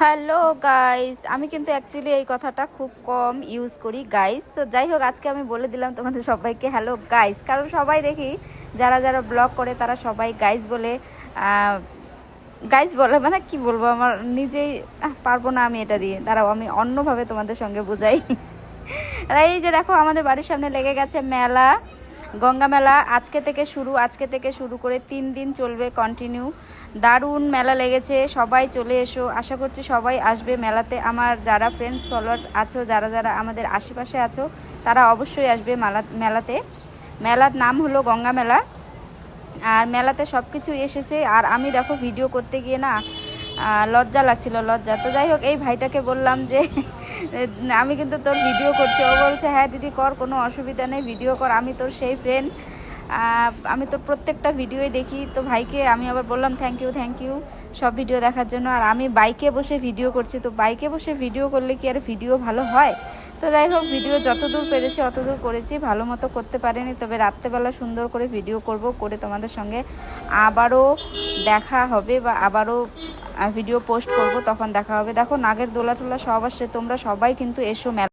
Hello guys, আমি কিন্তু actually এই কথাটা খুব কম ইউজ করি গাইস। তো যাই হোক, আজকে আমি বলে দিলাম তোমাদের সবাইকে হ্যালো গাইস, কারণ সবাই দেখি যারা যারা ব্লগ করে তারা সবাই গাইস বলে। গাইস বলে মানে কি বলবো, আমার নিজেই পারবো না আমি এটা দিয়ে। দাঁড়াও, আমি অন্যভাবে তোমাদের সঙ্গে বুঝাই। আর এই যে দেখো, আমাদের বাড়ির সামনে লেগে গেছে মেলা, গঙ্গা মেলা। আজকে থেকে শুরু করে 3 দিন চলবে কন্টিনিউ। দারুণ মেলা লেগেছে, সবাই চলে এসো। আশা করছি সবাই আসবে মেলাতে। আমার যারা ফ্রেন্ডস ফলোয়ার্স আছো, যারা যারা আমাদের আশেপাশে আছো, তারা অবশ্যই আসবে মেলাতে। মেলার নাম হলো গঙ্গা মেলা। আর মেলাতে সব কিছুই এসেছে। আর আমি দেখো ভিডিও করতে গিয়ে না লজ্জা লাগছিল, লজ্জা। তো যাই হোক, এই ভাইটাকে বললাম যে আমি কিন্তু তোর ভিডিও করছি। ও বলছে হ্যাঁ দিদি কর, কোনো অসুবিধা নেই, ভিডিও কর, আমি তোর সেই ফ্রেন্ড, আমি তোর প্রত্যেকটা ভিডিওই দেখি। তো ভাইকে আমি আবার বললাম থ্যাংক ইউ সব ভিডিও দেখার জন্য। আর আমি বাইকে বসে ভিডিও করছি, তো বাইকে বসে ভিডিও করলে কি আর ভিডিও ভালো হয়? তো যাই হোক, ভিডিও যতদূর পেরেছি অতদূর করেছি, ভালো মতো করতে পারিনি। তবে রাত্রেবেলা সুন্দর করে ভিডিও করে তোমাদের সঙ্গে আবারও দেখা হবে, বা আবারও ভিডিও পোস্ট করব, তখন দেখা হবে। দেখো নাগের দোলা টোলা সব আসছে, তোমরা সবাই কিন্তু এসো মেলা।